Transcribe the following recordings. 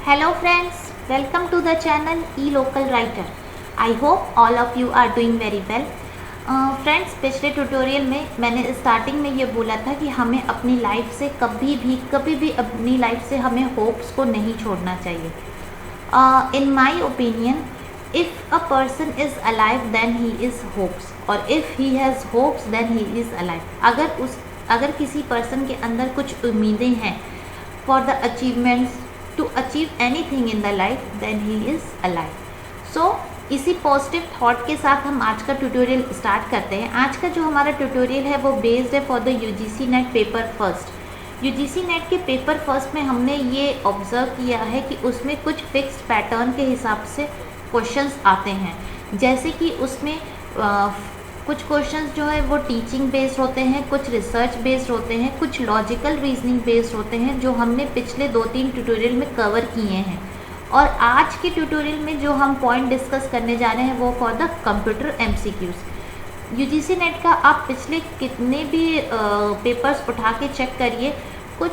Hello friends, welcome to the channel eLocal Writer. I hope all of you are doing very well. Friends पिछले tutorial में मैंने starting में ये बोला था कि हमें अपनी लाइफ से कभी भी अपनी लाइफ से हमें होप्स को नहीं छोड़ना चाहिए. In my opinion, if a person is alive then he is hopes, और if he has hopes then he is alive. अगर किसी पर्सन के अंदर कुछ उम्मीदें हैं for the achievements to achieve anything in the life, then he is alive. So इसी positive thought के साथ हम आज का ट्यूटोरियल स्टार्ट करते हैं. आज का जो हमारा ट्यूटोरियल है वो बेस्ड है for the UGC net paper first. UGC net के पेपर फर्स्ट में हमने ये ऑब्ज़र्व किया है कि उसमें कुछ फिक्स्ड पैटर्न के हिसाब से क्वेश्चंस आते हैं. जैसे कि उसमें कुछ क्वेश्चंस जो है वो टीचिंग बेस्ड होते हैं, कुछ रिसर्च बेस्ड होते हैं, कुछ लॉजिकल रीजनिंग बेस्ड होते हैं, जो हमने पिछले 2-3 ट्यूटोरियल में कवर किए हैं. और आज के ट्यूटोरियल में जो हम पॉइंट डिस्कस करने जा रहे हैं वो for the computer MCQs. UGC net का आप पिछले कितने भी पेपर्स उठा के चेक करिए, कुछ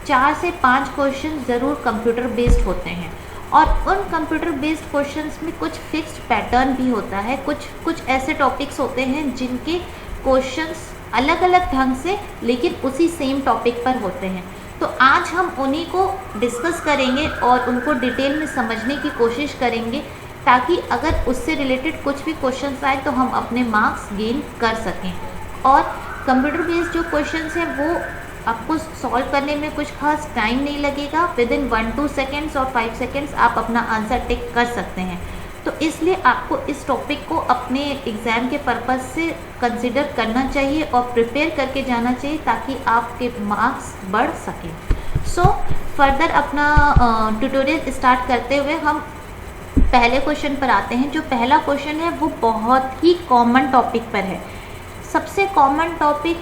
4 से 5 क्वेश्चन ज़रूर कंप्यूटर बेस्ड होते हैं. और उन कंप्यूटर बेस्ड क्वेश्चंस में कुछ फिक्स्ड पैटर्न भी होता है. कुछ ऐसे टॉपिक्स होते हैं जिनके क्वेश्चंस अलग अलग ढंग से लेकिन उसी सेम टॉपिक पर होते हैं. तो आज हम उन्हीं को डिस्कस करेंगे और उनको डिटेल में समझने की कोशिश करेंगे, ताकि अगर उससे रिलेटेड कुछ भी क्वेश्चंस आए तो हम अपने मार्क्स गेन कर सकें. और कंप्यूटर बेस्ड जो क्वेश्चंस हैं वो आपको सॉल्व करने में कुछ खास टाइम नहीं लगेगा. विद इन 1-2 सेकेंड्स और 5 सेकेंड्स आप अपना आंसर टिक कर सकते हैं. तो इसलिए आपको इस टॉपिक को अपने एग्ज़ाम के पर्पज़ से कंसिडर करना चाहिए और प्रिपेयर करके जाना चाहिए, ताकि आपके मार्क्स बढ़ सकें. सो फर्दर अपना ट्यूटोरियल स्टार्ट करते हुए हम पहले क्वेश्चन पर आते हैं. जो पहला क्वेश्चन है वो बहुत ही कॉमन टॉपिक पर है. सबसे कॉमन टॉपिक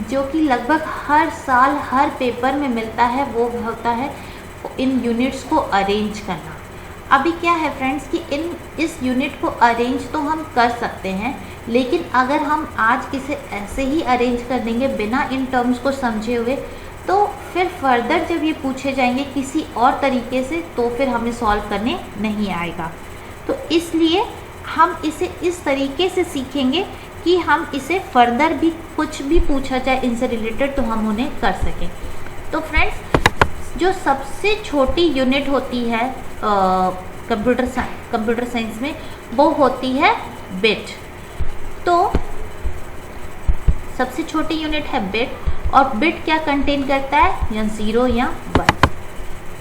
जो कि लगभग हर साल हर पेपर में मिलता है वो होता है इन यूनिट्स को अरेंज करना. अभी क्या है फ्रेंड्स कि इस यूनिट को अरेंज तो हम कर सकते हैं, लेकिन अगर हम आज इसे ऐसे ही अरेंज कर देंगे बिना इन टर्म्स को समझे हुए, तो फिर फर्दर जब ये पूछे जाएंगे किसी और तरीके से तो फिर हमें सॉल्व करने नहीं आएगा. तो इसलिए हम इसे इस तरीके से सीखेंगे कि हम इसे फर्दर भी कुछ भी पूछा जाए इनसे रिलेटेड तो हम उन्हें कर सकें. तो फ्रेंड्स, जो सबसे छोटी यूनिट होती है कंप्यूटर साइंस में वो होती है बिट. तो सबसे छोटी यूनिट है बिट, और बिट क्या कंटेन करता है, या 0 या 1.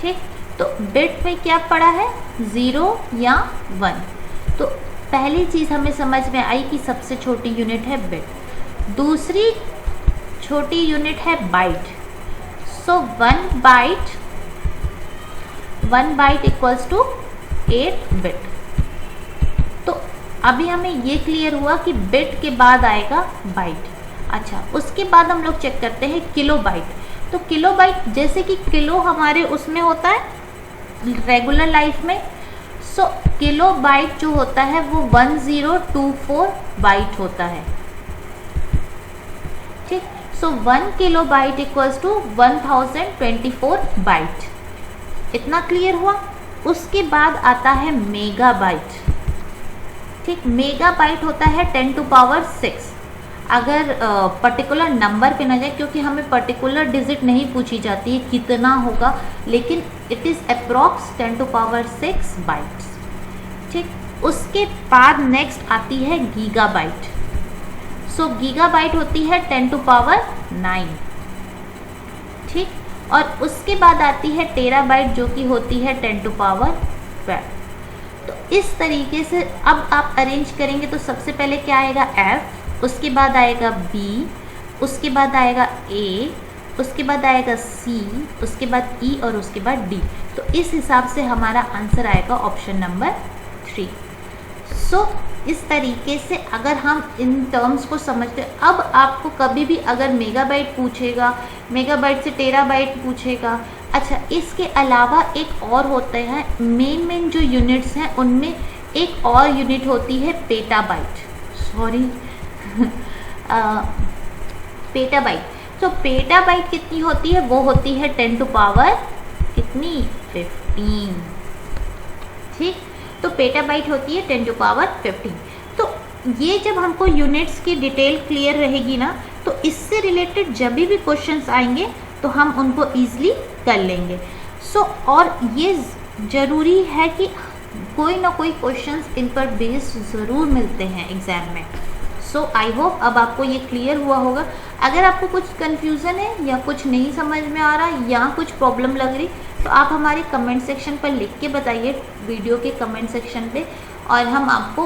ठीक, तो बिट में क्या पड़ा है, 0 या 1. तो पहली चीज़ हमें समझ में आई कि सबसे छोटी यूनिट है बिट. दूसरी छोटी यूनिट है byte. So 1 byte equals to 8 bit. तो अभी हमें ये क्लियर हुआ कि बिट के बाद आएगा बाइट. अच्छा, उसके बाद हम लोग चेक करते हैं किलो बाइट. तो किलो बाइट, जैसे कि किलो हमारे उसमें होता है रेगुलर लाइफ में, सो किलो बाइट जो होता है वो 1024 बाइट होता है. ठीक, so 1 kilobyte equals to 1024 byte. इतना क्लियर हुआ. उसके बाद आता है मेगा बाइट. ठीक, मेगा बाइट होता है 10 टू पावर 6. अगर पर्टिकुलर नंबर पे ना जाए, क्योंकि हमें पर्टिकुलर डिजिट नहीं पूछी जाती है कितना होगा, लेकिन it is approx 10 to power 6 bytes. ठीक, उसके बाद नेक्स्ट आती है gigabyte. So gigabyte होती है 10 टू पावर 9. ठीक, और उसके बाद आती है टेरा बाइट जो कि होती है 10 टू पावर 12. तो इस तरीके से अब आप अरेंज करेंगे तो सबसे पहले क्या आएगा, F, उसके बाद आएगा B, उसके बाद आएगा A, उसके बाद आएगा C, उसके बाद E और उसके बाद D. तो इस हिसाब से हमारा आंसर आएगा ऑप्शन नंबर 3. सो इस तरीके से अगर हम इन टर्म्स को समझते, अब आपको कभी भी अगर मेगाबाइट पूछेगा, मेगाबाइट से टेराबाइट पूछेगा. अच्छा, इसके अलावा एक और होता है, मेन जो यूनिट्स हैं उनमें एक और यूनिट होती है पेटाबाइट. Sorry petabyte. तो पेटाबाइट कितनी होती है, वो होती है 10 टू पावर कितनी 15। ठीक, तो पेटाबाइट होती है 10 टू पावर 15। तो ये जब हमको यूनिट्स की डिटेल क्लियर रहेगी ना, तो इससे रिलेटेड जब भी क्वेश्चंस आएंगे तो हम उनको ईजिली कर लेंगे। और ये ज़रूरी है कि कोई ना कोई क्वेश्चंस इन पर बेस्ड ज़रूर मिलते हैं एग्ज़ाम में। आई होप अब आपको ये क्लियर हुआ होगा। अगर आपको कुछ कन्फ्यूज़न है या कुछ नहीं समझ में आ रहा या कुछ प्रॉब्लम लग रही, तो आप हमारे कमेंट सेक्शन पर लिख के बताइए, वीडियो के कमेंट सेक्शन पे, और हम आपको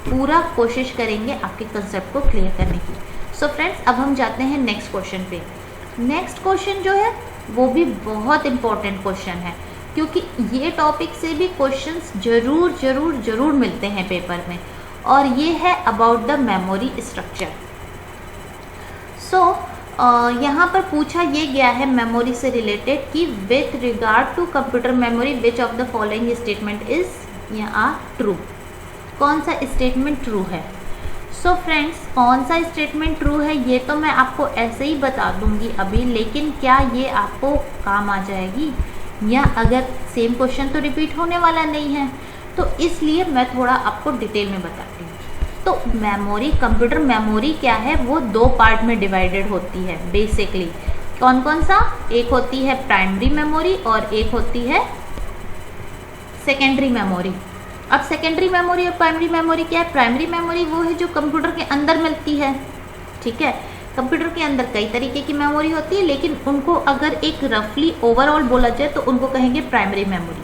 पूरा कोशिश करेंगे आपके कंसेप्ट को क्लियर करने की। फ्रेंड्स, अब हम जाते हैं नेक्स्ट क्वेश्चन पे। नेक्स्ट क्वेश्चन जो है वो भी बहुत इम्पॉर्टेंट क्वेश्चन है, क्योंकि ये टॉपिक से भी क्वेश्चंस जरूर जरूर जरूर मिलते हैं पेपर में, और ये है अबाउट द मेमोरी स्ट्रक्चर। यहाँ पर पूछा ये गया है मेमोरी से रिलेटेड कि with regard to computer memory which of the following statement is या ट्रू। कौन सा स्टेटमेंट ट्रू है? फ्रेंड्स, कौन सा स्टेटमेंट ट्रू है ये तो मैं आपको ऐसे ही बता दूंगी अभी, लेकिन क्या ये आपको काम आ जाएगी, या अगर सेम क्वेश्चन तो रिपीट होने वाला नहीं है, तो इसलिए मैं थोड़ा आपको डिटेल में बताती हूँ। तो मेमोरी, कंप्यूटर मेमोरी क्या है, वो दो पार्ट में डिवाइडेड होती है बेसिकली। कौन कौन सा? एक होती है प्राइमरी मेमोरी और एक होती है सेकेंडरी मेमोरी। अब सेकेंडरी मेमोरी और प्राइमरी मेमोरी क्या है? प्राइमरी मेमोरी वो है जो कंप्यूटर के अंदर मिलती है। ठीक है, कंप्यूटर के अंदर कई तरीके की मेमोरी होती है, लेकिन उनको अगर एक रफली ओवरऑल बोला जाए तो उनको कहेंगे प्राइमरी मेमोरी।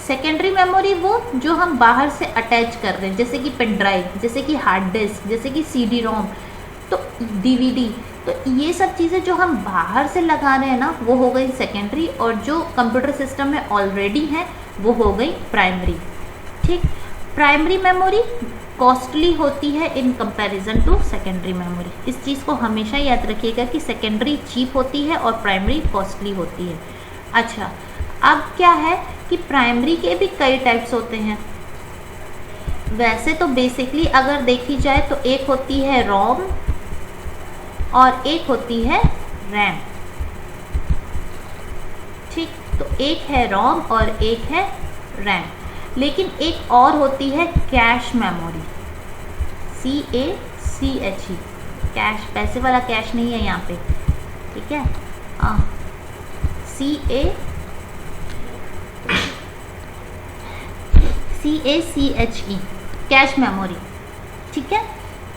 सेकेंडरी मेमोरी वो जो हम बाहर से अटैच कर रहे हैं, जैसे कि पेन ड्राइव, जैसे कि हार्ड डिस्क, जैसे कि CD रोम, तो DVD, तो ये सब चीज़ें जो हम बाहर से लगा रहे हैं ना, वो हो गई सेकेंडरी, और जो कंप्यूटर सिस्टम में ऑलरेडी है वो हो गई प्राइमरी। ठीक, प्राइमरी मेमोरी कॉस्टली होती है in comparison to secondary memory. इस चीज़ को हमेशा याद रखिएगा कि सेकेंडरी चीप होती है और प्राइमरी कॉस्टली होती है। अच्छा, अब क्या है कि प्राइमरी के भी कई टाइप्स होते हैं। वैसे तो बेसिकली अगर देखी जाए तो एक होती है रोम और एक होती है रैम। ठीक, तो एक है रोम और एक है रैम, लेकिन एक और होती है कैश मेमोरी, CACHE, कैश, पैसे वाला कैश नहीं है यहाँ पे। ठीक है, CACHE, कैश मेमोरी। ठीक है,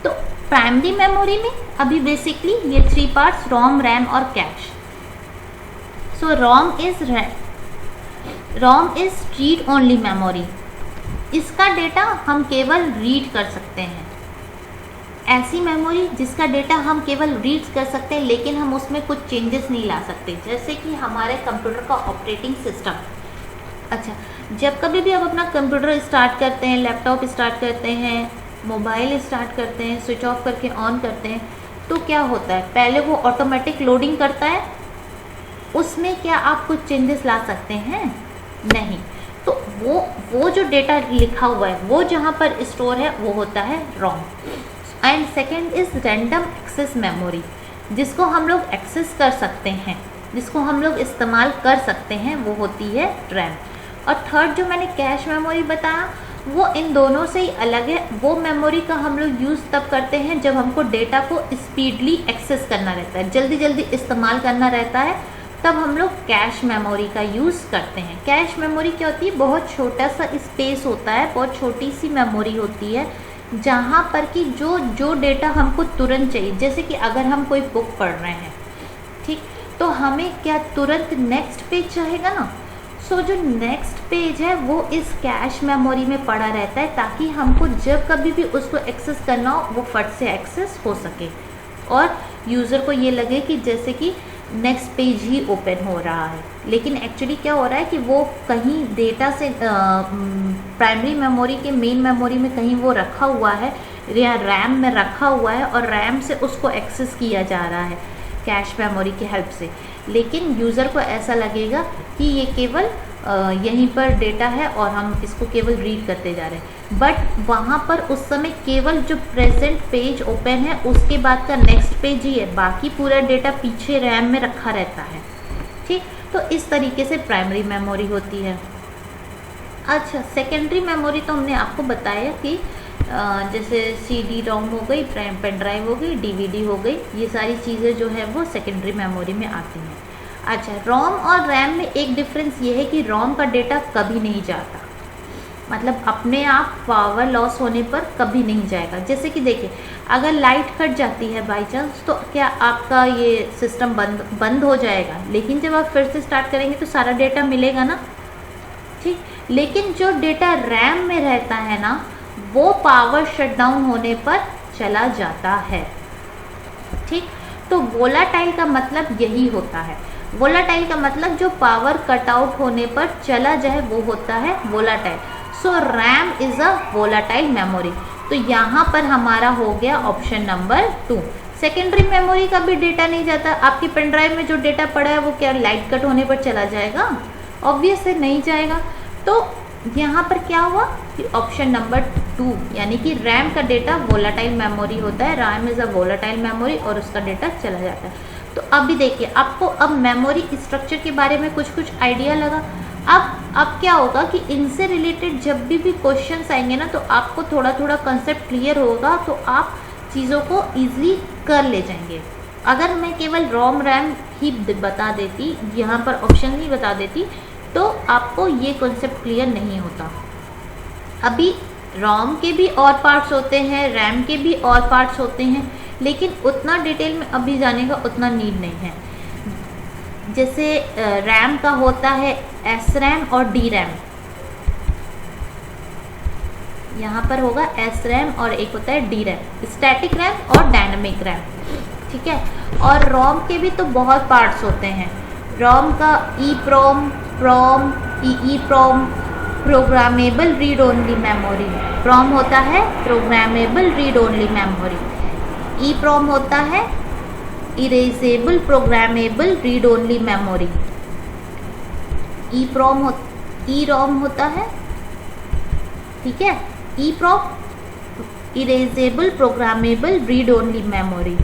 तो प्राइमरी मेमोरी में अभी बेसिकली ये 3 पार्ट्स, रोम, रैम और cache. ROM is read only memory. इसका डेटा हम केवल रीड कर सकते हैं। ऐसी मेमोरी जिसका डेटा हम केवल रीड कर सकते हैं, लेकिन हम उसमें कुछ चेंजेस नहीं ला सकते, जैसे कि हमारे कंप्यूटर का ऑपरेटिंग सिस्टम। अच्छा, जब कभी भी आप अपना कंप्यूटर स्टार्ट करते हैं, लैपटॉप स्टार्ट करते हैं, मोबाइल स्टार्ट करते हैं, स्विच ऑफ करके ऑन करते हैं, तो क्या होता है? पहले वो ऑटोमेटिक लोडिंग करता है, उसमें क्या आप कुछ चेंजेस ला सकते हैं? नहीं। तो वो जो डेटा लिखा हुआ है वो जहाँ पर स्टोर है वो होता है ROM. And second is random access memory, जिसको हम लोग एक्सेस कर सकते हैं, जिसको हम लोग इस्तेमाल कर सकते हैं, वो होती है रैम। और थर्ड जो मैंने कैश मेमोरी बताया, वो इन दोनों से ही अलग है। वो मेमोरी का हम लोग यूज़ तब करते हैं जब हमको डेटा को स्पीडली एक्सेस करना रहता है, जल्दी जल्दी इस्तेमाल करना रहता है, तब हम लोग कैश मेमोरी का यूज़ करते हैं। कैश मेमोरी क्या होती है? बहुत छोटा सा स्पेस होता है, बहुत छोटी सी मेमोरी होती है, जहाँ पर कि जो डेटा हमको तुरंत चाहिए, जैसे कि अगर हम कोई बुक पढ़ रहे हैं, ठीक, तो हमें क्या तुरंत नेक्स्ट पेज चाहेगा ना। जो नेक्स्ट पेज है वो इस कैश मेमोरी में पड़ा रहता है, ताकि हमको जब कभी भी उसको एक्सेस करना हो वो फट से एक्सेस हो सके, और यूज़र को ये लगे कि जैसे कि नेक्स्ट पेज ही ओपन हो रहा है। लेकिन एक्चुअली क्या हो रहा है कि वो कहीं डेटा से प्राइमरी मेमोरी के मेन मेमोरी में कहीं वो रखा हुआ है, या रैम में रखा हुआ है, और रैम से उसको एक्सेस किया जा रहा है कैश मेमोरी की हेल्प से। लेकिन यूज़र को ऐसा लगेगा कि ये केवल यहीं पर डेटा है और हम इसको केवल रीड करते जा रहे हैं, बट वहाँ पर उस समय केवल जो प्रेजेंट पेज ओपन है उसके बाद का नेक्स्ट पेज ही है, बाकी पूरा डेटा पीछे रैम में रखा रहता है। ठीक, तो इस तरीके से प्राइमरी मेमोरी होती है। अच्छा, सेकेंडरी मेमोरी तो हमने आपको बताया कि जैसे CD रोम हो गई, पेन ड्राइव हो गई, DVD हो गई, ये सारी चीज़ें जो है वो सेकेंडरी मेमोरी में आती हैं। अच्छा, रोम और रैम में एक डिफरेंस ये है कि रोम का डेटा कभी नहीं जाता, मतलब अपने आप पावर लॉस होने पर कभी नहीं जाएगा। जैसे कि देखिए, अगर लाइट कट जाती है बाई चांस, तो क्या आपका ये सिस्टम बंद हो जाएगा, लेकिन जब आप फिर से स्टार्ट करेंगे तो सारा डेटा मिलेगा ना, ठीक। लेकिन जो डेटा रैम में रहता है ना, वो पावर शटडाउन होने पर चला जाता है, ठीक। तो वोलाटाइल का मतलब यही होता है। वोलाटाइल का मतलब जो पावर कट आउट होने पर चला जाए वो होता है volatile. So RAM is a volatile memory. तो यहाँ पर हमारा हो गया ऑप्शन नंबर 2। सेकेंडरी मेमोरी का भी डेटा नहीं जाता। आपकी पेन ड्राइव में जो डेटा पड़ा है वो क्या लाइट कट होने पर चला जाएगा? ऑब्वियस है नहीं जाएगा। तो यहाँ पर क्या हुआ कि ऑप्शन नंबर 2 यानी कि रैम का डेटा वोलाटाइल मेमोरी होता है। RAM is a volatile memory और उसका डेटा चला जाता है। तो अभी देखिए, आपको अब मेमोरी स्ट्रक्चर के बारे में कुछ आइडिया लगा। अब क्या होगा कि इनसे रिलेटेड जब भी क्वेश्चंस आएंगे ना, तो आपको थोड़ा थोड़ा कंसेप्ट क्लियर होगा, तो आप चीज़ों को ईजिली कर ले जाएंगे। अगर मैं केवल रोम रैम ही बता देती, यहाँ पर ऑप्शन ही बता देती, तो आपको ये कॉन्सेप्ट क्लियर नहीं होता। अभी रोम के भी और पार्ट्स होते हैं, रैम के भी और पार्ट्स होते हैं, लेकिन उतना डिटेल में अभी जाने का उतना नीड नहीं है। जैसे रैम का होता है SRAM और DRAM, यहाँ पर होगा SRAM और एक होता है DRAM, स्टैटिक रैम और डायनामिक रैम, ठीक है। और रोम के भी तो बहुत पार्ट्स होते हैं। रोम का EEPROM, PROM, EEPROM, programmable read only memory. PROM होता है programmable read only memory. EEPROM होता है erasable programmable read only memory. EROM होता है, ठीक है, EEPROM erasable programmable read only memory.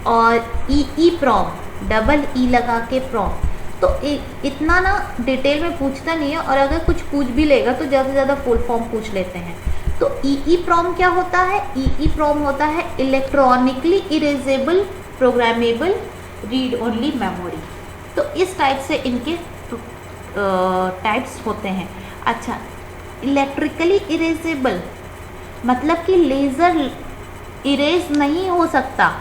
और EEPROM डबल E लगा के PROM। तो इतना ना डिटेल में पूछता नहीं है, और अगर कुछ पूछ भी लेगा तो ज़्यादा से ज़्यादा फुल फॉर्म पूछ लेते हैं। तो EEPROM क्या होता है? EEPROM होता है electronically erasable programmable read only memory. तो इस टाइप से इनके टाइप्स होते हैं। अच्छा, इलेक्ट्रिकली इरेजेबल मतलब कि लेज़र इरेज नहीं हो सकता।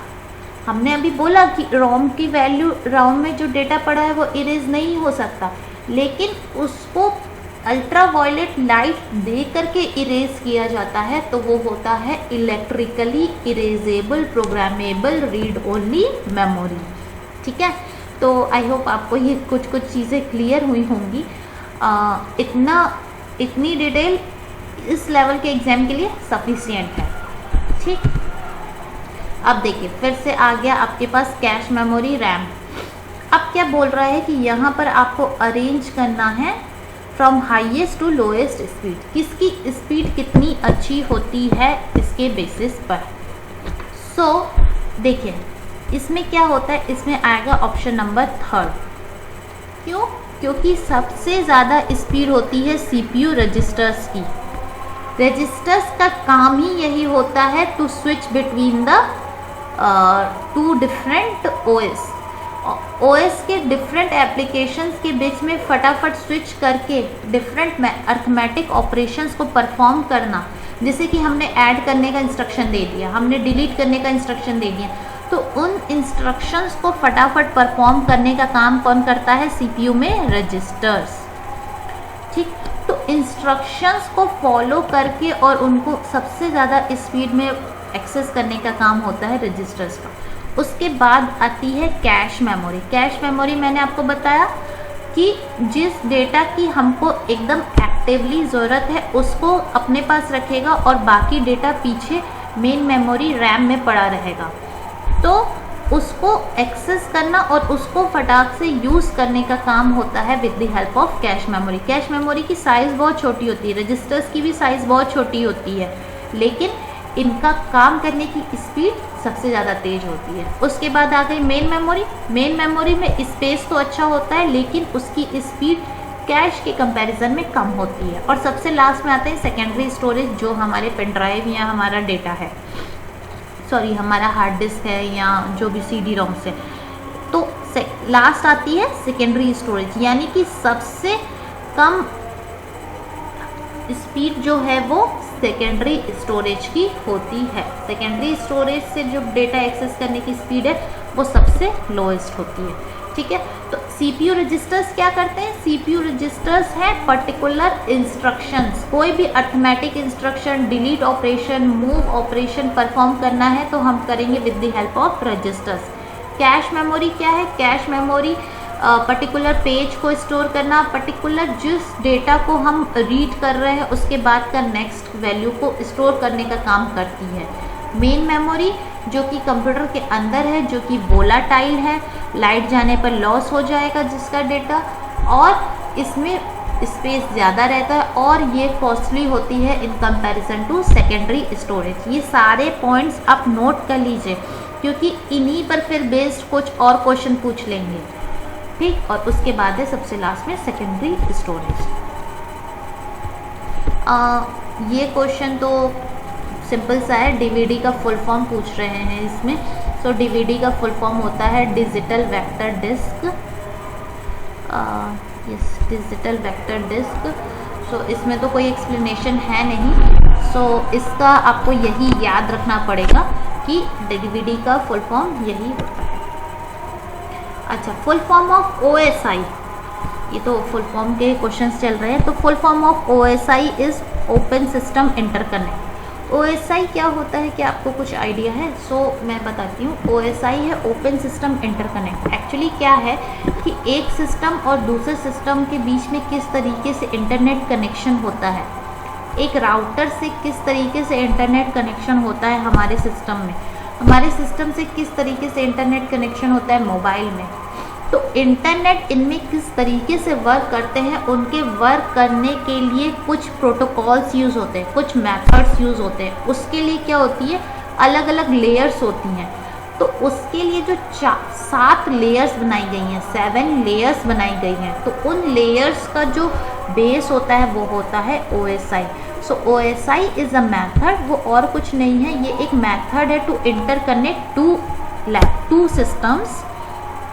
हमने अभी बोला कि रोम की वैल्यू, रोम में जो डेटा पड़ा है वो इरेज नहीं हो सकता, लेकिन उसको अल्ट्रावायलेट लाइट दे करके इरेज किया जाता है, तो वो होता है electrically erasable programmable read only memory, ठीक है। तो आई होप आपको ये कुछ चीज़ें क्लियर हुई होंगी। इतनी डिटेल इस लेवल के एग्ज़ाम के लिए सफिशिएंट है, ठीक। अब देखिए, फिर से आ गया आपके पास कैश मेमोरी रैम। अब क्या बोल रहा है कि यहाँ पर आपको अरेंज करना है from highest to lowest speed. किसकी स्पीड कितनी अच्छी होती है इसके बेसिस पर। सो देखिए, इसमें क्या होता है, इसमें आएगा ऑप्शन नंबर 3। क्यों? क्योंकि सबसे ज़्यादा स्पीड होती है CPU रजिस्टर्स की। रजिस्टर्स का काम ही यही होता है to switch between the 2 different OS के डिफरेंट एप्लीकेशंस के बीच में फटाफट स्विच करके डिफरेंट अर्थमेटिक ऑपरेशंस को परफॉर्म करना। जैसे कि हमने ऐड करने का इंस्ट्रक्शन दे दिया, हमने डिलीट करने का इंस्ट्रक्शन दे दिया, तो उन इंस्ट्रक्शंस को फटाफट परफॉर्म करने का काम कौन करता है? CPU में रजिस्टर्स, ठीक। तो इंस्ट्रक्शंस को फॉलो करके और उनको सबसे ज़्यादा स्पीड में एक्सेस करने का काम होता है रजिस्टर्स का। उसके बाद आती है कैश मेमोरी। कैश मेमोरी मैंने आपको बताया कि जिस डेटा की हमको एकदम एक्टिवली ज़रूरत है उसको अपने पास रखेगा और बाकी डेटा पीछे मेन मेमोरी रैम में पड़ा रहेगा। तो उसको एक्सेस करना और उसको फटाक से यूज़ करने का काम होता है with the help of cache memory. Cache memory की साइज़ बहुत छोटी होती है, रजिस्टर्स की भी साइज़ बहुत छोटी होती है, लेकिन इनका काम करने की स्पीड सबसे ज़्यादा तेज होती है। उसके बाद आ गई मेन मेमोरी। मेन मेमोरी में स्पेस तो अच्छा होता है लेकिन उसकी स्पीड कैश के कंपैरिजन में कम होती है। और सबसे लास्ट में आते हैं सेकेंडरी स्टोरेज, जो हमारे पेन ड्राइव या हमारा डेटा है, सॉरी हमारा हार्ड डिस्क है या जो भी CD रोम्स है। तो लास्ट आती है सेकेंडरी स्टोरेज, यानी कि सबसे कम स्पीड जो है वो सेकेंडरी स्टोरेज की होती है। सेकेंडरी स्टोरेज से जो डेटा एक्सेस करने की स्पीड है वो सबसे लोएस्ट होती है। ठीक है, तो CPU रजिस्टर्स क्या करते हैं? CPU रजिस्टर्स है पर्टिकुलर इंस्ट्रक्शंस, कोई भी arithmetic instruction, delete operation, move operation perform करना है तो हम करेंगे with the help of registers. Cache memory क्या है? कैश मेमोरी पर्टिकुलर पेज को स्टोर करना, पर्टिकुलर जिस डेटा को हम रीड कर रहे हैं उसके बाद का नेक्स्ट वैल्यू को स्टोर करने का काम करती है। मेन मेमोरी जो कि कंप्यूटर के अंदर है, जो कि वोलाटाइल है, लाइट जाने पर लॉस हो जाएगा जिसका डेटा, और इसमें स्पेस ज़्यादा रहता है और ये कॉस्टली होती है in comparison to secondary storage. ये सारे पॉइंट्स आप नोट कर लीजिए क्योंकि इन्हीं पर फिर बेस्ड कुछ और क्वेश्चन पूछ लेंगे। ठीक, और उसके बाद है सबसे लास्ट में सेकेंडरी स्टोरेज। ये क्वेश्चन तो सिंपल सा है, DVD का फुल फॉर्म पूछ रहे हैं इसमें। सो DVD का फुल फॉर्म होता है digital vector disc. Yes, digital vector disc. So इसमें तो कोई एक्सप्लेनेशन है नहीं। सो इसका आपको यही याद रखना पड़ेगा कि DVD का फुल फॉर्म यही होता है। अच्छा, फुल फॉर्म ऑफ OSI, ये तो फुल फॉर्म के क्वेश्चंस चल रहे हैं। तो full form of OSI is open system interconnect. OSI क्या होता है, क्या आपको कुछ आइडिया है? मैं बताती हूँ। OSI है ओपन सिस्टम इंटरकनेक्ट। एक्चुअली क्या है कि एक सिस्टम और दूसरे सिस्टम के बीच में किस तरीके से इंटरनेट कनेक्शन होता है, एक राउटर से किस तरीके से इंटरनेट कनेक्शन होता है हमारे सिस्टम में, हमारे सिस्टम से किस तरीके से इंटरनेट कनेक्शन होता है मोबाइल में। तो इंटरनेट इनमें किस तरीके से वर्क करते हैं, उनके वर्क करने के लिए कुछ प्रोटोकॉल्स यूज़ होते हैं, कुछ मेथड्स यूज़ होते हैं। उसके लिए क्या होती है, अलग अलग लेयर्स होती हैं। तो उसके लिए जो 7 लेयर्स बनाई गई हैं, 7 लेयर्स बनाई गई हैं, तो उन लेयर्स का जो बेस होता है वो होता है OSI। So OSI is a method, वो और कुछ नहीं है, ये एक मैथड है to interconnect two systems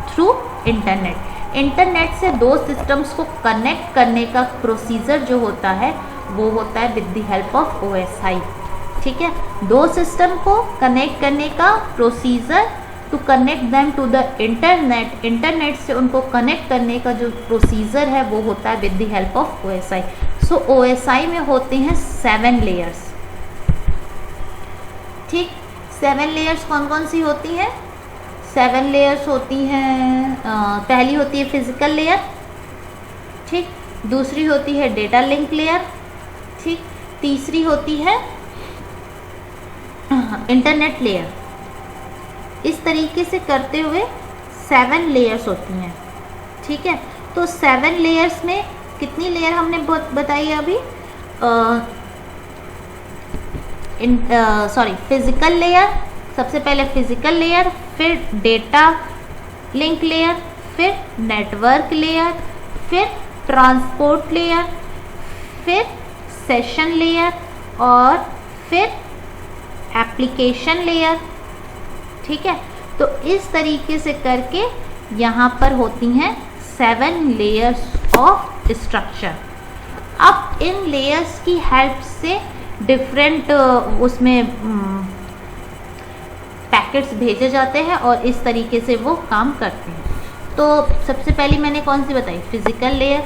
through internet. Internet से दो सिस्टम्स को कनेक्ट करने का प्रोसीजर जो होता है वो होता है with the help of OSI। ठीक है, दो सिस्टम को कनेक्ट करने का procedure to connect them to the internet, internet से उनको कनेक्ट करने का जो प्रोसीजर है वो होता है with the help of OSI। So OSI में होते हैं 7 लेयर्स। ठीक, 7 लेयर्स कौन कौन सी होती हैं? 7 लेयर्स होती हैं, पहली होती है फिजिकल लेयर, ठीक, दूसरी होती है डेटा लिंक लेयर, ठीक, तीसरी होती है इंटरनेट लेयर। इस तरीके से करते हुए 7 लेयर्स होती हैं। ठीक है, तो 7 लेयर्स में कितनी लेयर हमने बताई अभी? फिजिकल लेयर, सबसे पहले फिजिकल लेयर, फिर डेटा लिंक लेयर, फिर नेटवर्क लेयर, फिर ट्रांसपोर्ट लेयर, फिर सेशन लेयर और फिर एप्लीकेशन लेयर। ठीक है, तो इस तरीके से करके यहाँ पर होती हैं 7 लेयर्स ऑफ स्ट्रक्चर। अब इन लेयर्स की हेल्प से डिफरेंट उसमें पैकेट्स भेजे जाते हैं और इस तरीके से वो काम करते हैं। तो सबसे पहली मैंने कौन सी बताई? Physical layer.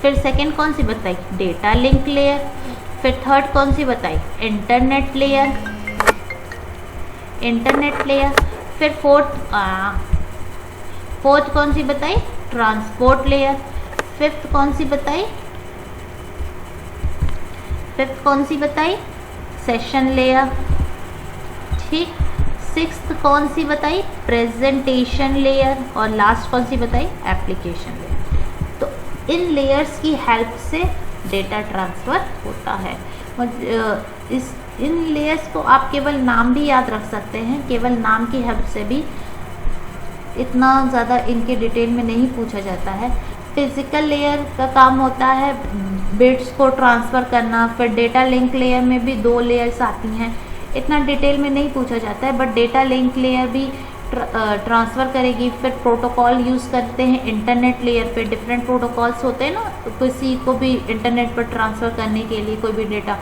फिर सेकंड कौन सी बताई? Data link layer. फिर थर्ड कौन सी बताई? Internet layer, internet layer. फिर फोर्थ कौन सी बताई? Transport layer. फिफ्थ कौन सी बताई? Session layer. ठीक, सिक्स्थ कौन सी बताई? Presentation layer. और लास्ट कौन सी बताई? Application layer. तो इन लेयर्स की हेल्प से डेटा ट्रांसफ़र होता है। इन लेयर्स को आप केवल नाम भी याद रख सकते हैं, केवल नाम की हेल्प से भी, इतना ज़्यादा इनके डिटेल में नहीं पूछा जाता है। फिजिकल लेयर का काम होता है बिट्स को ट्रांसफ़र करना, फिर डेटा लिंक लेयर में भी 2 लेयर्स आती हैं, इतना डिटेल में नहीं पूछा जाता है, बट डेटा लिंक लेयर भी ट्रांसफ़र करेगी। फिर प्रोटोकॉल यूज़ करते हैं इंटरनेट लेयर पे, डिफरेंट प्रोटोकॉल्स होते हैं ना, किसी को भी इंटरनेट पर ट्रांसफ़र करने के लिए कोई भी डेटा।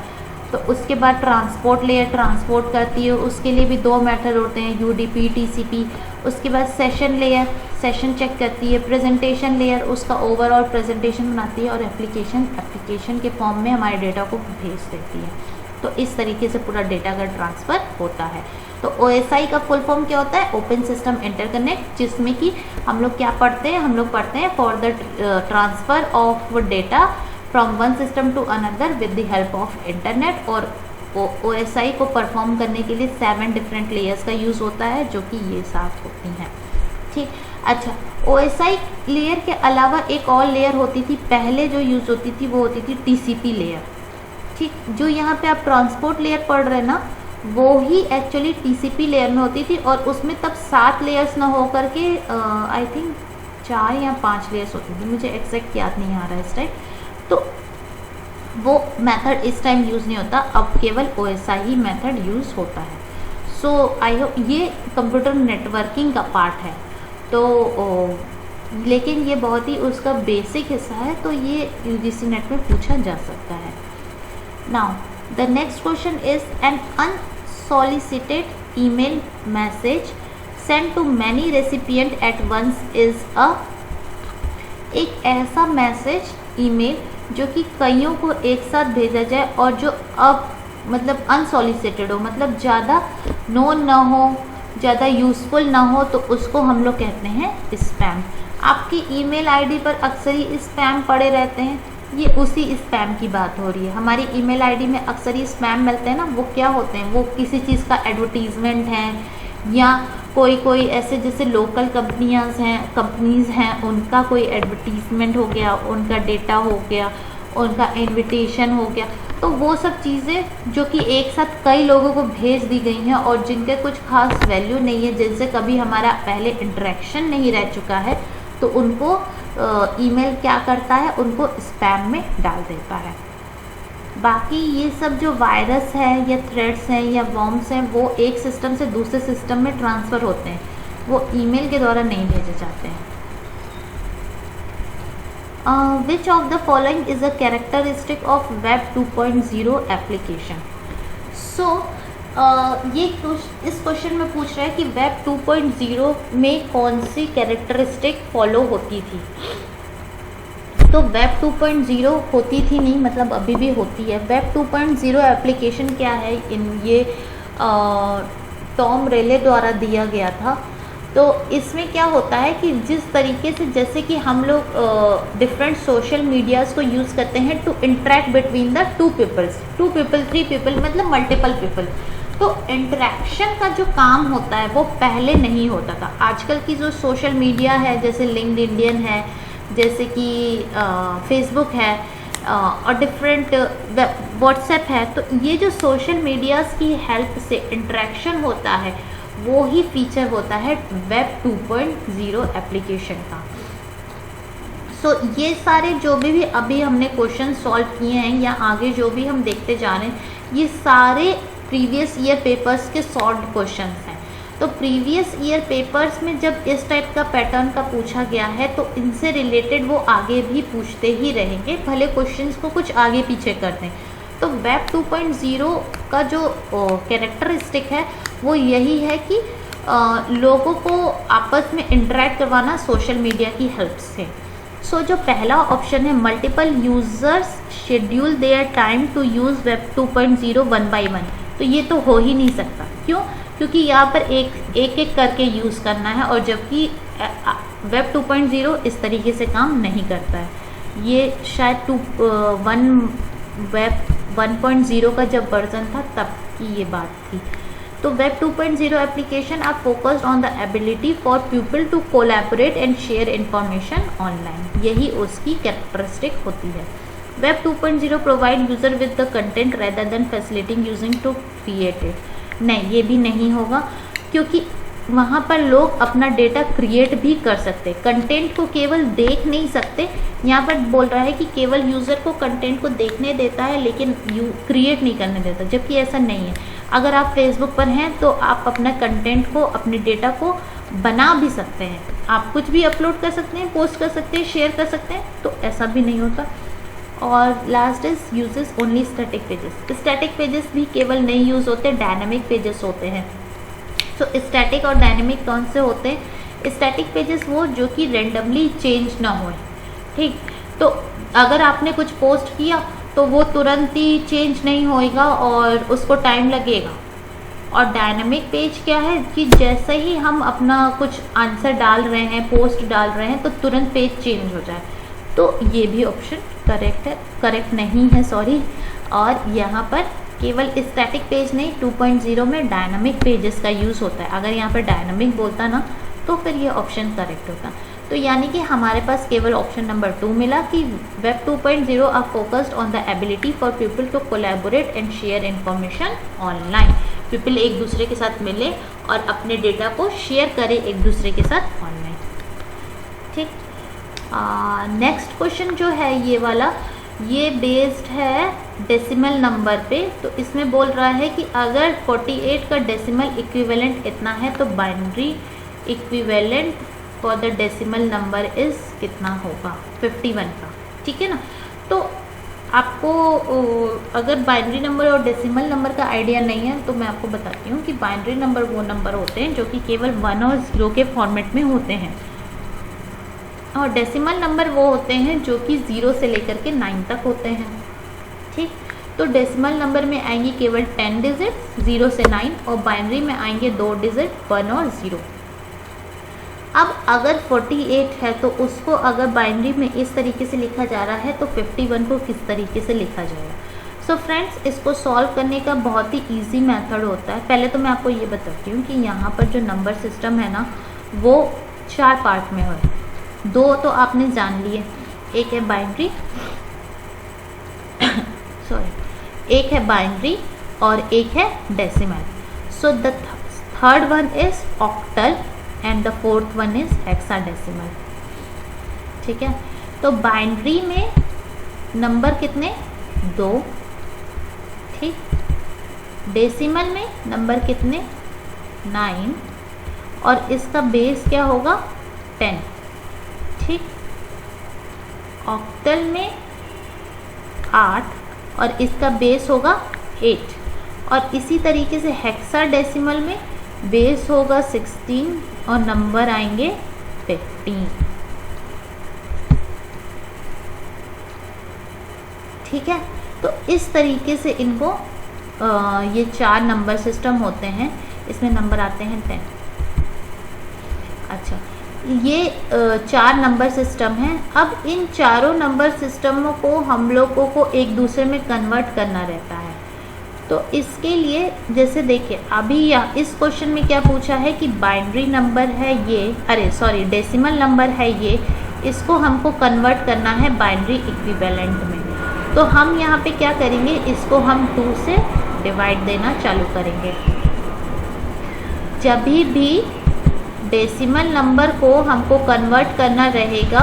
तो उसके बाद ट्रांसपोर्ट लेयर ट्रांसपोर्ट करती है, उसके लिए भी 2 मेथड होते हैं, UDP TCP। उसके बाद सेशन लेयर सेशन चेक करती है, प्रेजेंटेशन लेयर उसका ओवरऑल प्रेजेंटेशन बनाती है, और एप्लीकेशन के फॉर्म में हमारे डेटा को भेज देती है। तो इस तरीके से पूरा डेटा का ट्रांसफ़र होता है। तो OSI का फुल फॉर्म क्या होता है? ओपन सिस्टम इंटरकनेक्ट, जिसमें कि हम लोग क्या पढ़ते हैं? हम लोग पढ़ते हैं for the transfer of data from one system to another with the help of internet. और OSI को परफॉर्म करने के लिए 7 डिफरेंट लेयर्स का यूज़ होता है, जो कि ये 7 होती हैं। ठीक, अच्छा, OSI लेयर के अलावा एक और लेयर होती थी, पहले जो यूज़ होती थी वो होती थी TCP लेयर। ठीक, जो यहाँ पे आप ट्रांसपोर्ट लेयर पढ़ रहे हैं ना, वो ही एक्चुअली TCP लेयर में होती थी, और उसमें तब 7 लेयर्स ना हो करके आई थिंक 4 या 5 लेयर्स होती थी, मुझे एग्जैक्ट याद नहीं आ रहा है इस टाइम। तो वो मेथड इस टाइम यूज़ नहीं होता, अब केवल OSI ही मेथड यूज़ होता है। सो आई होप ये कंप्यूटर नेटवर्किंग का पार्ट है, तो लेकिन ये बहुत ही उसका बेसिक हिस्सा है, तो ये UGC नेट में पूछा जा सकता है। Now the next question is an unsolicited email message send to many recipient at once is a. एक ऐसा मैसेज ईमेल जो कि कईयों को एक साथ भेजा जाए और जो अब मतलब अनसॉलिसिटेड हो, मतलब ज़्यादा नोन ना हो, ज़्यादा यूज़फुल ना हो, तो उसको हम लोग कहते हैं स्पैम। आपकी ईमेल आईडी पर अक्सर ही स्पैम पड़े रहते हैं, ये उसी स्पैम की बात हो रही है। हमारी ईमेल आईडी में अक्सर ही स्पैम मिलते हैं ना, वो क्या होते हैं? वो किसी चीज़ का एडवर्टीज़मेंट है, या कोई ऐसे जैसे लोकल कंपनीज़ हैं उनका कोई एडवर्टीज़मेंट हो गया, उनका डेटा हो गया, उनका इनविटेशन हो गया। तो वो सब चीज़ें जो कि एक साथ कई लोगों को भेज दी गई हैं और जिनके कुछ खास वैल्यू नहीं है, जिनसे कभी हमारा पहले इंटरेक्शन नहीं रह चुका है, तो उनको ईमेल क्या करता है? उनको स्पैम में डाल देता है। बाकी ये सब जो वायरस है या थ्रेड्स हैं या वॉर्म्स हैं, वो एक सिस्टम से दूसरे सिस्टम में ट्रांसफ़र होते हैं, वो ईमेल के द्वारा नहीं भेजे जाते हैं। Which of the following is a characteristic of web 2.0 application? So ये इस क्वेश्चन में पूछ रहा है कि वेब 2.0 में कौन सी कैरेक्टरिस्टिक फॉलो होती थी। तो वेब 2.0 होती थी नहीं, मतलब अभी भी होती है। वेब 2.0 एप्लीकेशन क्या है? ये टॉम रेले द्वारा दिया गया था। तो इसमें क्या होता है कि जिस तरीके से, जैसे कि हम लोग डिफरेंट सोशल मीडियाज़ को यूज़ करते हैं to interact between the 2 people, 3 people, मतलब मल्टीपल पीपल। तो इंटरेक्शन का जो काम होता है वो पहले नहीं होता था। आजकल की जो सोशल मीडिया है, जैसे लिंक्डइन है, जैसे कि फेसबुक है, और डिफरेंट व्हाट्सएप है, तो ये जो सोशल मीडियाज़ की हेल्प से इंटरेक्शन होता है, वो ही फीचर होता है वेब 2.0 एप्लीकेशन का। सो ये सारे जो भी अभी हमने क्वेश्चन सॉल्व किए हैं या आगे जो भी हम देखते जा रहे हैं, ये सारे प्रीवियस ईयर पेपर्स के सॉल्व क्वेश्चंस हैं। तो प्रीवियस ईयर पेपर्स में जब इस टाइप का पैटर्न का पूछा गया है, तो इनसे रिलेटेड वो आगे भी पूछते ही रहेंगे, भले क्वेश्चंस को कुछ आगे पीछे कर दें। तो वेब 2.0 का जो कैरेक्टरिस्टिक है वो यही है कि लोगों को आपस में इंटरेक्ट करवाना सोशल मीडिया की हेल्प से। सो जो पहला ऑप्शन है, multiple users schedule their time to use web 2.0 1 by 1, तो ये तो हो ही नहीं सकता। क्यों? क्योंकि यहाँ पर एक करके यूज़ करना है, और जबकि वेब 2.0 इस तरीके से काम नहीं करता है। ये शायद वेब 1.0 का जब वर्जन था तब की ये बात थी। तो web 2.0 application are focused on the ability for people to collaborate and share information online, यही उसकी कैरेक्टरिस्टिक होती है। Web 2.0 provide user with the content rather than facilitating using to create it. नहीं, ये भी नहीं होगा, क्योंकि वहाँ पर लोग अपना डेटा क्रिएट भी कर सकते, कंटेंट को केवल देख नहीं सकते। यहाँ पर बोल रहा है कि केवल यूज़र को कंटेंट को देखने देता है लेकिन क्रिएट नहीं करने देता, जबकि ऐसा नहीं है। अगर आप फेसबुक पर हैं तो आप अपना कंटेंट को, अपने डेटा को बना भी सकते हैं, आप कुछ भी अपलोड कर सकते हैं, पोस्ट कर सकते हैं, शेयर कर सकते हैं, तो ऐसा भी नहीं होता। और last is uses only static pages. Static pages भी केवल नहीं यूज़ होते, डायनामिक पेजेस होते हैं। तो स्टैटिक और डायनेमिक कौन से होते हैं? स्टैटिक पेजेस वो जो कि रेंडमली चेंज ना हो, ठीक। तो अगर आपने कुछ पोस्ट किया तो वो तुरंत ही चेंज नहीं होएगा और उसको टाइम लगेगा। और डायनेमिक पेज क्या है कि जैसे ही हम अपना कुछ आंसर डाल रहे हैं, पोस्ट डाल रहे हैं, तो तुरंत पेज चेंज हो जाए। तो ये भी ऑप्शन करेक्ट नहीं है, सॉरी। और यहाँ पर केवल स्टैटिक पेज नहीं, 2.0 में डायनामिक पेजेस का यूज़ होता है। अगर यहाँ पर डायनामिक बोलता ना तो फिर ये ऑप्शन करेक्ट होता। तो यानी कि हमारे पास केवल ऑप्शन नंबर 2 मिला कि web 2.0 are focused on the ability for people to collaborate and share information online. People एक दूसरे के साथ मिले और अपने डेटा को शेयर करें एक दूसरे के साथ ऑनलाइन, ठीक। नेक्स्ट क्वेश्चन जो है ये वाला, ये बेस्ड है डेसिमल नंबर पे। तो इसमें बोल रहा है कि अगर 48 का डेसिमल इक्विवेलेंट इतना है तो binary equivalent for the decimal number is कितना होगा? 51 का, ठीक है ना। तो आपको अगर बाइनरी नंबर और डेसिमल नंबर का आइडिया नहीं है तो मैं आपको बताती हूँ कि बाइनरी नंबर वो नंबर होते हैं जो कि केवल 1 और 0 के फॉर्मेट में होते हैं, और डेसिमल नंबर वो होते हैं जो कि 0 से लेकर के 9 तक होते हैं, ठीक। तो डेसिमल नंबर में आएंगी केवल 10 डिजिट 0 से 9, और बाइनरी में आएंगे 2 डिजिट 1 और 0। अब अगर 48 है तो उसको अगर बाइनरी में इस तरीके से लिखा जा रहा है तो 51 को किस तरीके से लिखा जाएगा? सो फ्रेंड्स, इसको सॉल्व करने का बहुत ही ईजी मेथड होता है। पहले तो मैं आपको ये बताती हूँ कि यहाँ पर जो नंबर सिस्टम है ना वो 4 पार्ट में है। 2 तो आपने जान लिए, एक है बाइनरी एक है बाइनरी और एक है decimal. So the third one is octal and the fourth one is hexadecimal, ठीक है। तो बाइनरी में नंबर कितने? 2, ठीक। डेसिमल में नंबर कितने? 9, और इसका बेस क्या होगा? 10, ठीक। ऑक्टल में 8 और इसका बेस होगा 8, और इसी तरीके से हेक्साडेसिमल में बेस होगा 16 और नंबर आएंगे 15, ठीक है। तो इस तरीके से इनको ये 4 नंबर सिस्टम होते हैं, इसमें नंबर आते हैं 10। अच्छा, ये 4 नंबर सिस्टम हैं। अब इन चारों नंबर सिस्टमों को हम लोगों को एक दूसरे में कन्वर्ट करना रहता है। तो इसके लिए जैसे देखिए अभी इस क्वेश्चन में क्या पूछा है कि बाइनरी नंबर है ये, डेसिमल नंबर है ये, इसको हमको कन्वर्ट करना है बाइनरी इक्विवेलेंट में। तो हम यहाँ पे क्या करेंगे, इसको हम 2 से डिवाइड देना चालू करेंगे। जब भी डेसिमल नंबर को हमको कन्वर्ट करना रहेगा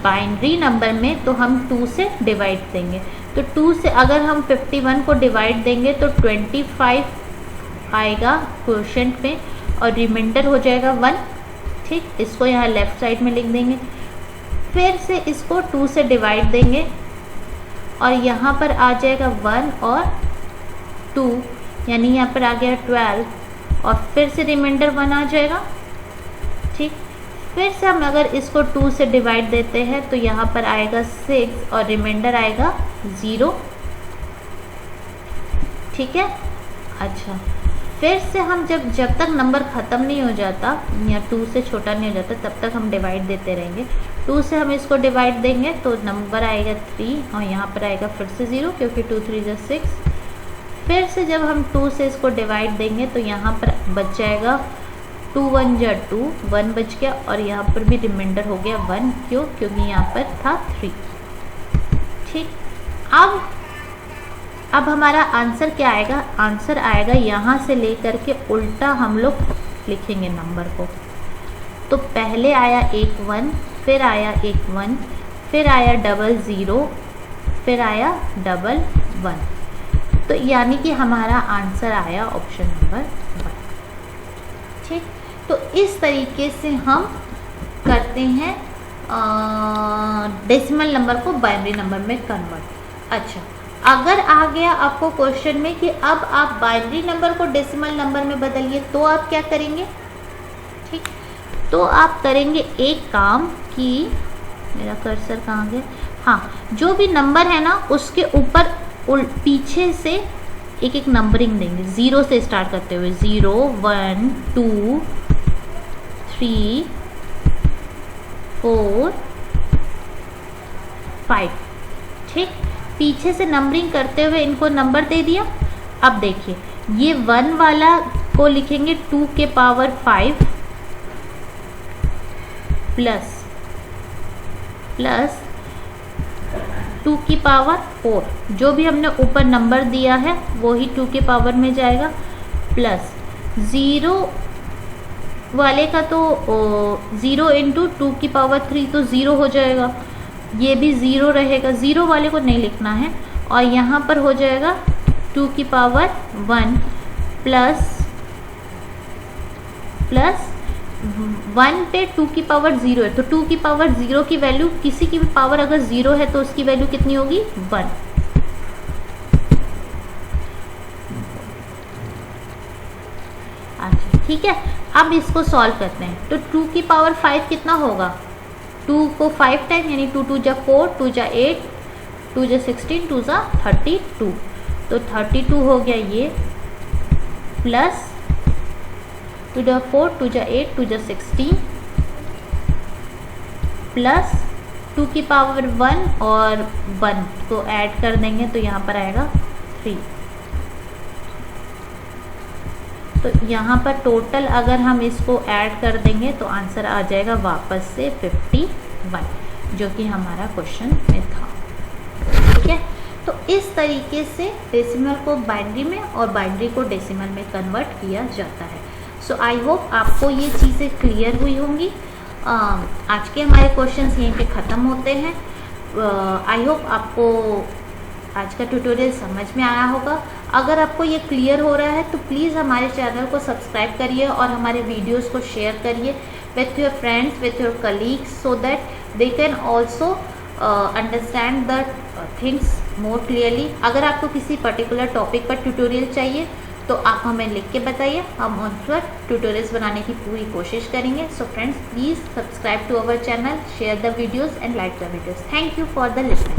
बाइनरी नंबर में तो हम 2 से डिवाइड देंगे। तो 2 से अगर हम 51 को डिवाइड देंगे तो 25 आएगा क्वोशेंट में और रिमाइंडर हो जाएगा 1, ठीक। इसको यहाँ लेफ्ट साइड में लिख देंगे। फिर से इसको 2 से डिवाइड देंगे और यहाँ पर आ जाएगा 1 और 2, यानी यहाँ पर आ गया 12, और फिर से रिमाइंडर 1 आ जाएगा, ठीक। फिर से हम अगर इसको 2 से डिवाइड देते हैं तो यहाँ पर आएगा 6 और रिमाइंडर आएगा 0, ठीक है। अच्छा, फिर से हम जब तक नंबर ख़त्म नहीं हो जाता या 2 से छोटा नहीं हो जाता तब तक हम डिवाइड देते रहेंगे। 2 से हम इसको डिवाइड देंगे तो नंबर आएगा 3 और यहाँ पर आएगा फिर से 0, क्योंकि 2 3 6। फिर से जब हम 2 से इसको डिवाइड देंगे तो यहाँ पर बच जाएगा 2 1 जा 2, 1 बच गया, और यहाँ पर भी रिमाइंडर हो गया 1, क्योंकि यहाँ पर था 3, ठीक। ठीक, अब हमारा आंसर क्या आएगा? आंसर आएगा यहाँ से लेकर के उल्टा हम लोग लिखेंगे नंबर को। तो पहले आया एक 1, फिर आया एक 1, फिर आया 00, फिर आया 11। तो यानी कि हमारा आंसर आया ऑप्शन नंबर 1। ठीक, तो इस तरीके से हम करते हैं डेसिमल नंबर को बाइनरी नंबर में कन्वर्ट। अच्छा, अगर आ गया आपको क्वेश्चन में कि अब आप बाइनरी नंबर को डेसिमल नंबर में बदलिए, तो आप क्या करेंगे? ठीक, तो आप करेंगे एक काम कि मेरा कर्सर कहाँ गया? हाँ, जो भी नंबर है ना उसके ऊपर पीछे से एक एक नंबरिंग देंगे, 0 से स्टार्ट करते हुए 0 1 2 3 4 5। ठीक, पीछे से नंबरिंग करते हुए इनको नंबर दे दिया। अब देखिए, ये 1 वाला को लिखेंगे 2 के पावर 5 प्लस 2 की पावर 4, जो भी हमने ऊपर नंबर दिया है वो ही 2 के पावर में जाएगा, प्लस 0 वाले का तो 0 इंटू 2 की पावर 3 तो 0 हो जाएगा, ये भी 0 रहेगा, 0 वाले को नहीं लिखना है। और यहाँ पर हो जाएगा 2 की पावर 1 प्लस 1 पे 2 की पावर 0 है, तो 2 की पावर 0 की वैल्यू, किसी की भी पावर अगर 0 है तो उसकी वैल्यू कितनी होगी? 1। अच्छा, ठीक है, अब इसको सॉल्व करते हैं। तो 2 की पावर 5 कितना होगा? 2 को 5 टाइम, यानी 2 2 जा 4, 2 जा 8, 2 जा 16, 2 जा 32। तो 32 हो गया ये, प्लस 2 जा 4, 2 जा 8, 2 जा 16, प्लस 2 की पावर 1 और 1 को ऐड कर देंगे तो यहाँ पर आएगा 3। तो यहाँ पर टोटल अगर हम इसको ऐड कर देंगे तो आंसर आ जाएगा वापस से 51, जो कि हमारा क्वेश्चन में था। ठीक है, तो इस तरीके से डेसिमल को बाइनरी में और बाइनरी को डेसिमल में कन्वर्ट किया जाता है। सो आई होप आपको ये चीज़ें क्लियर हुई होंगी। आज के हमारे क्वेश्चंस यहीं पे ख़त्म होते हैं। आई होप आपको आज का ट्यूटोरियल समझ में आया होगा। अगर आपको ये क्लियर हो रहा है तो प्लीज़ हमारे चैनल को सब्सक्राइब करिए और हमारे वीडियोस को शेयर करिए with your friends, with your colleagues, so that they can also understand the things more clearly. अगर आपको किसी पर्टिकुलर टॉपिक पर ट्यूटोरियल चाहिए तो आप हमें लिख के बताइए, हम उन पर ट्यूटोरियल्स बनाने की पूरी कोशिश करेंगे। So friends, please subscribe to our channel, share the videos and like the videos. Thank you for the listening.